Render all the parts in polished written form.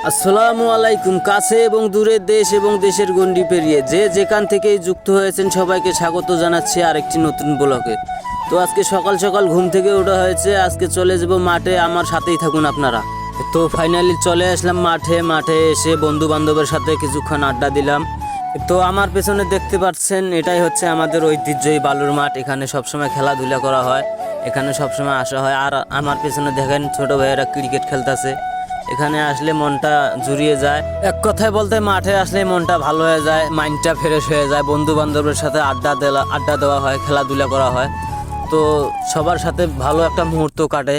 আসসালামু আলাইকুম। কাছে এবং দূরের দেশ এবং দেশের গণ্ডি পেরিয়ে যে যেখান থেকেই যুক্ত হয়েছেন সবাইকে স্বাগত জানাচ্ছি আরেকটি নতুন ব্লগে। তো আজকে সকাল সকাল ঘুম থেকে ওঠা হয়েছে, আজকে চলে যাব মাঠে, আমার সাথেই থাকুন আপনারা। তো ফাইনালি চলে আসলাম মাঠে এসে বন্ধু বান্ধবের সাথে কিছুক্ষণ আড্ডা দিলাম। তো আমার পেছনে দেখতে পাচ্ছেন এটাই হচ্ছে আমাদের ঐতিহ্যই বালুর মাঠ। এখানে সবসময় খেলাধুলা করা হয়, এখানে সবসময় আসা হয়। আর আমার পেছনে দেখেন ছোট ভাইয়েরা ক্রিকেট খেলতেছে। এখানে আসলে মনটা জুড়িয়ে যায়। এক কথায় বলতে মাঠে আসলে মনটা ভালো হয়ে যায়, মাইন্ডটা ফ্রেশ হয়ে যায়। বন্ধু বান্ধবের সাথে আড্ডা দেওয়া হয়, খেলাধুলা করা হয়। তো সবার সাথে ভালো একটা মুহূর্ত কাটে।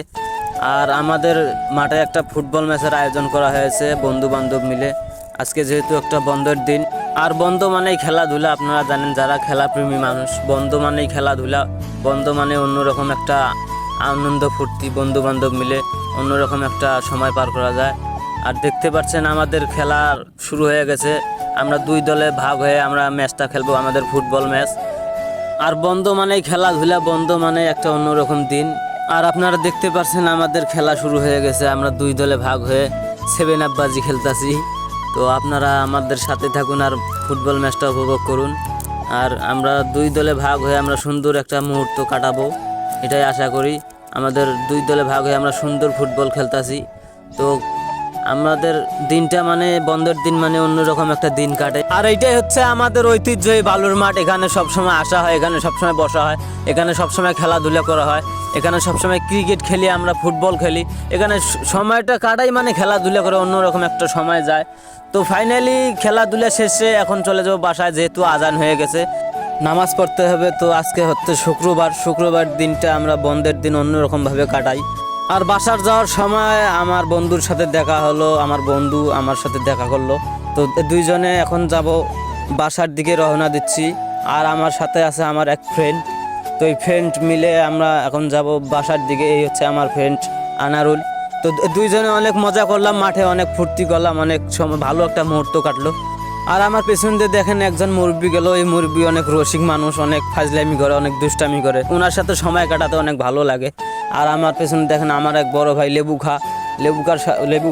আর আমাদের মাঠে একটা ফুটবল ম্যাচের আয়োজন করা হয়েছে বন্ধু বান্ধব মিলে। আজকে যেহেতু একটা বন্ধের দিন, আর বন্ধ মানেই খেলাধুলা। আপনারা জানেন যারা খেলাপ্রেমী মানুষ, বন্ধ মানেই খেলাধুলা, বন্ধ মানে অন্যরকম একটা আনন্দ ফুর্তি, বন্ধু বান্ধব মিলে অন্যরকম একটা সময় পার করা যায়। আর দেখতে পাচ্ছেন আমাদের খেলা শুরু হয়ে গেছে। আমরা দুই দলে ভাগ হয়ে আমরা ম্যাচটা খেলবো, আমাদের ফুটবল ম্যাচ। আর বন্ধ মানেই খেলাধুলা, বন্ধ মানে একটা অন্যরকম দিন। আর আপনারা দেখতে পাচ্ছেন আমাদের খেলা শুরু হয়ে গেছে, আমরা দুই দলে ভাগ হয়ে 7 আপ বাজি খেলতেছি। তো আপনারা আমাদের সাথে থাকুন আর ফুটবল ম্যাচটা উপভোগ করুন। আর আমরা দুই দলে ভাগ হয়ে আমরা সুন্দর একটা মুহূর্ত কাটাবো, এটাই আশা করি। আমাদের দুই দলে ভাগ হয়ে আমরা সুন্দর ফুটবল খেলতেছি। তো আমাদের দিনটা মানে বন্ধের দিন মানে অন্যরকম একটা দিন কাটে। আর এইটাই হচ্ছে আমাদের ঐতিহ্যই বালুর মাঠ। এখানে সবসময় আসা হয়, এখানে সবসময় বসা হয়, এখানে সবসময় খেলাধুলা করা হয়, এখানে সবসময় ক্রিকেট খেলি, আমরা ফুটবল খেলি। এখানে সময়টা কাটাই মানে খেলাধুলা করে অন্যরকম একটা সময় যায়। তো ফাইনালি খেলাধুলা শেষে এখন চলে যাবো বাসায়, যেহেতু আজান হয়ে গেছে, নামাজ পড়তে হবে। তো আজকে হচ্ছে শুক্রবার দিনটা আমরা বন্ধের দিন অন্যরকমভাবে কাটাই। আর বাসার যাওয়ার সময় আমার বন্ধুর সাথে দেখা হলো, আমার বন্ধু আমার সাথে দেখা করলো। তো দুইজনে এখন যাব বাসার দিকে রওনা দিচ্ছি। আর আমার সাথে আছে আমার এক ফ্রেন্ড। তো এই ফ্রেন্ড মিলে আমরা এখন যাব বাসার দিকে। এই হচ্ছে আমার ফ্রেন্ড আনারুল। তো দুইজনে অনেক মজা করলাম, মাঠে অনেক ফুর্তি করলাম, অনেক সময় ভালো একটা মুহূর্ত কাটলো। আর আমার পেছন দিয়ে দেখেন একজন মুরব্বি গেল। এই মুরব্বি অনেক রসিক মানুষ, অনেক ফাজলামি করে, অনেক দুষ্টামি করে, ওনার সাথে সময় কাটাতে অনেক ভালো লাগে। আর আমার পেছনে দেখেন আমার এক বড় ভাই লেবু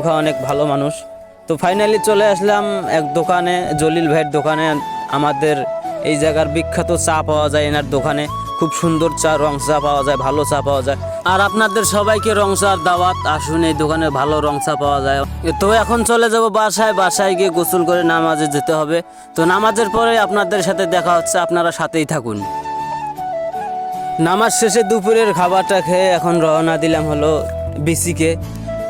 খা অনেক ভালো মানুষ। তো ফাইনালি চলে আসলাম এক দোকানে, জলিল ভাইয়ের দোকানে। আমাদের এই জায়গার বিখ্যাত চা পাওয়া যায় এনার দোকানে। খুব সুন্দর চা, রং চা পাওয়া যায়, ভালো চা পাওয়া যায়। আর আপনাদের সবাইকে রং চার দাওয়াত, আসুন এই দোকানে ভালো রং চা পাওয়া যায়। তো এখন চলে যাব বাসায় গিয়ে গোসল করে নামাজে যেতে হবে। তো নামাজের পরে আপনাদের সাথে দেখা হচ্ছে, আপনারা সাথেই থাকুন। নামাজ শেষে দুপুরের খাবারটা খেয়ে এখন রওনা দিলাম হলো বিসিকে।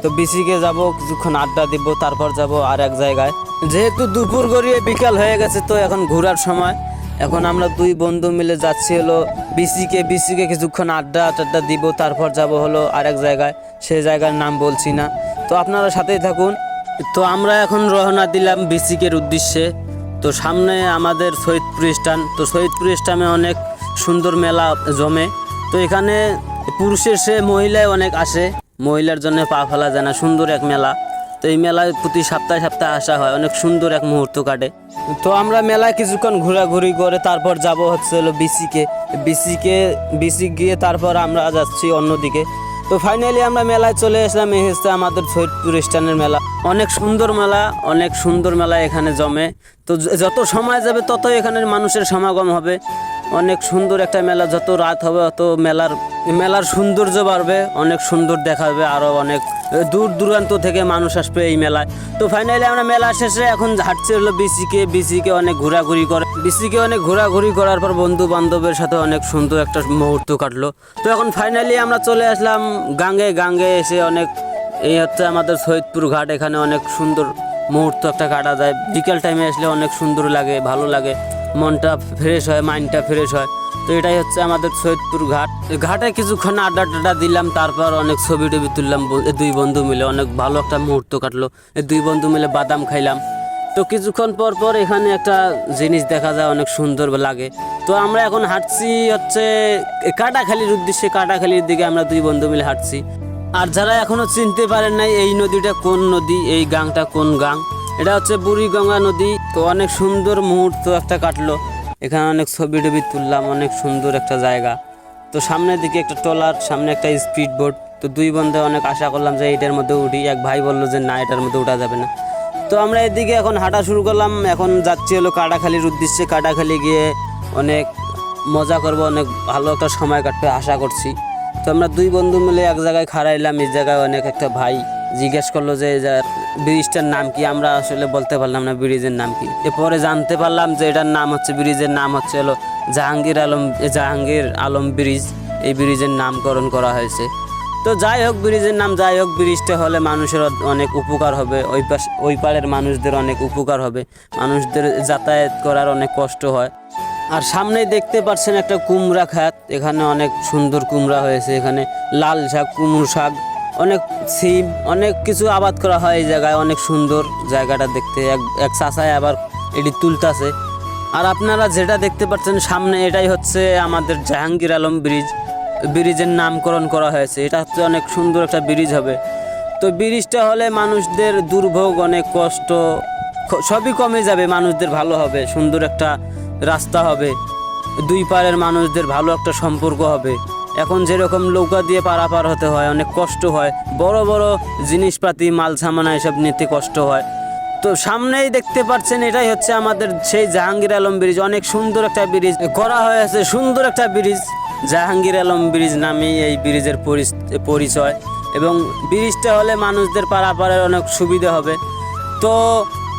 তো বিসিকে যাব, কিছুক্ষণ আড্ডা দিব, তারপর যাব আর এক জায়গায়। যেহেতু দুপুর গড়িয়ে বিকাল হয়ে গেছে, তো এখন ঘোরার সময়। এখন আমরা দুই বন্ধু মিলে যাচ্ছি হলো বিসিকে কিছুক্ষণ আড্ডা দিব, তারপর যাব হলো আর এক জায়গায়, সে জায়গার নাম বলছি না। তো আপনারা সাথেই থাকুন। তো আমরা এখন রওনা দিলাম বিসিকের উদ্দেশ্যে। তো সামনে আমাদের সৈয়দপুর স্টান। তো সৈয়দপুর স্টানে অনেক সুন্দর মেলা জমে। তো এখানে পুরুষের সে মহিলায় অনেক আসে, মহিলার জন্য পা ফেলা যায় না, সুন্দর এক মেলা। তো এই মেলায় প্রতি সপ্তাহে আসা হয়, অনেক সুন্দর এক মুহূর্ত কাটে। তো আমরা মেলায় কিছুক্ষণ ঘোরাঘুরি করে তারপর যাব হচ্ছে হলো বিসি গিয়ে তারপর আমরা যাচ্ছি অন্যদিকে। তো ফাইনালি আমরা মেলায় চলে আসলাম। এই হচ্ছে আমাদের সৈয়দপুর স্টানের মেলা। অনেক সুন্দর মেলা এখানে জমে। তো যত সময় যাবে তত এখানের মানুষের সমাগম হবে। অনেক সুন্দর একটা মেলা, যত রাত হবে তত মেলার সৌন্দর্য বাড়বে, অনেক সুন্দর দেখাবে। আরও অনেক দূর দূরান্ত থেকে মানুষ আসবে এই মেলায়। তো ফাইনালি আমরা মেলা শেষে এখন হাঁটছি হলো বিসিকে অনেক ঘোরাঘুরি করার পর বন্ধু বান্ধবের সাথে অনেক সুন্দর একটা মুহূর্ত কাটলো। তো এখন ফাইনালি আমরা চলে আসলাম গাঙ্গে এসে এই হচ্ছে আমাদের সৈয়দপুর ঘাট। এখানে অনেক সুন্দর মুহূর্ত একটা কাটা যায়, বিকেল টাইমে আসলে অনেক সুন্দর লাগে, ভালো লাগে, মনটা ফ্রেশ হয়, মাইন্ডটা ফ্রেশ হয়। তো এটাই হচ্ছে আমাদের সৈয়দপুর ঘাটে কিছুক্ষণ আড্ডা দিলাম, তারপর অনেক ছবি টবি তুললাম দুই বন্ধু মিলে। অনেক ভালো একটা মুহূর্ত কাটলো, এই দুই বন্ধু মিলে বাদাম খাইলাম। তো কিছুক্ষণ পর এখানে একটা জিনিস দেখা যায়, অনেক সুন্দর লাগে। তো আমরা এখন হাঁটছি হচ্ছে কাটাখালীর উদ্দেশ্যে, কাটাখালীর দিকে আমরা দুই বন্ধু মিলে হাঁটছি। আর যারা এখনো চিনতে পারেন নাই এই নদীটা কোন নদী, এই গাংটা কোন গাং, এটা হচ্ছে বুড়িগঙ্গা নদী। তো অনেক সুন্দর মুহূর্ত একটা কাটলো, এখানে অনেক ছবি টবি তুললাম, অনেক সুন্দর একটা জায়গা। তো সামনের দিকে একটা ট্রলার, সামনে একটা স্পিড বোট। তো দুই বন্ধু অনেক আশা করলাম যে এটার মধ্যে উঠি, এক ভাই বললো যে না, এটার মধ্যে উঠা যাবে না। তো আমরা এদিকে এখন হাঁটা শুরু করলাম, এখন যাচ্ছি হলো কাটাখালীর উদ্দেশ্যে। কাটাখালী গিয়ে অনেক মজা করব, অনেক ভালো একটা সময় কাটবে আশা করছি। তো আমরা দুই বন্ধু মিলে এক জায়গায় খাড়াইলাম। এই জায়গায় অনেক একটা ভাই জিজ্ঞেস করলো যে ব্রিজটার নাম কি। আমরা আসলে বলতে পারলাম না ব্রিজের নাম কি। এরপরে জানতে পারলাম যে এটার নাম হচ্ছে, ব্রিজের নাম হচ্ছে হলো জাহাঙ্গীর আলম ব্রিজ। এই ব্রিজের নামকরণ করা হয়েছে। তো যাই হোক, ব্রিজের নাম যাই হোক, ব্রিজটা হলে মানুষের অনেক উপকার হবে। ওই পাড়ের মানুষদের অনেক উপকার হবে। মানুষদের যাতায়াত করার অনেক কষ্ট হয়। আর সামনেই দেখতে পাচ্ছেন একটা কুমড়া খাত। এখানে অনেক সুন্দর কুমড়া হয়েছে। এখানে লাল শাক, কুমড়ো শাক, অনেক সিম, অনেক কিছু আবাদ করা হয় এই জায়গায়। অনেক সুন্দর জায়গাটা দেখতে। এক চাচায় আবার এটি তুলতাছে। আর আপনারা যেটা দেখতে পাচ্ছেন সামনে, এটাই হচ্ছে আমাদের জাহাঙ্গীর আলম ব্রিজ। ব্রিজের নামকরণ করা হয়েছে। এটা হচ্ছে অনেক সুন্দর একটা ব্রিজ হবে। তো ব্রিজটা হলে মানুষদের দুর্ভোগ, অনেক কষ্ট সবই কমে যাবে। মানুষদের ভালো হবে, সুন্দর একটা রাস্তা হবে। দুই পাড়ের মানুষদের ভালো একটা সম্পর্ক হবে। এখন যেরকম নৌকা দিয়ে পারাপার হতে হয়, অনেক কষ্ট হয়। বড় বড় জিনিসপাতি, মাল সামানা এসব নিতে কষ্ট হয়। তো সামনেই দেখতে পাচ্ছেন, এটাই হচ্ছে আমাদের সেই জাহাঙ্গীর আলম ব্রিজ। অনেক সুন্দর একটা ব্রিজ করা হয়েছে, সুন্দর একটা ব্রিজ। জাহাঙ্গীর আলম ব্রিজ নামেই এই ব্রিজের পরিচয়। এবং ব্রিজটা হলে মানুষদের পারাপারের অনেক সুবিধা হবে। তো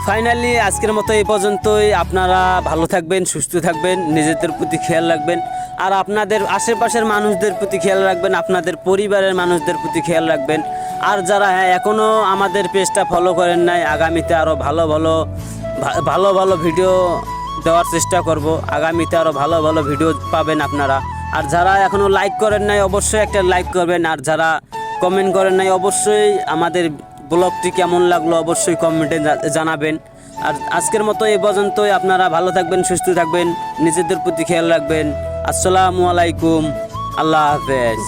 ফাইনালি আজকের মতো এই পর্যন্তই। আপনারা ভালো থাকবেন, সুস্থ থাকবেন, নিজেদের প্রতি খেয়াল রাখবেন। আর আপনাদের আশেপাশের মানুষদের প্রতি খেয়াল রাখবেন, আপনাদের পরিবারের মানুষদের প্রতি খেয়াল রাখবেন। আর যারা এখনও আমাদের পেজটা ফলো করেন নাই, আগামীতে আরও ভালো ভালো ভিডিও দেওয়ার চেষ্টা করব। আগামীতে আরও ভালো ভালো ভিডিও পাবেন আপনারা। আর যারা এখনও লাইক করেন নাই, অবশ্যই একটা লাইক করবেন। আর যারা কমেন্ট করেন নাই, অবশ্যই আমাদের ব্লগটি কেমন লাগলো অবশ্যই কমেন্টে জানাবেন। আর আজকের মতো এই পর্যন্তই। আপনারা ভালো থাকবেন, সুস্থ থাকবেন, নিজেদের প্রতি খেয়াল রাখবেন। আসসালামু আলাইকুম, আল্লাহ হাফেজ।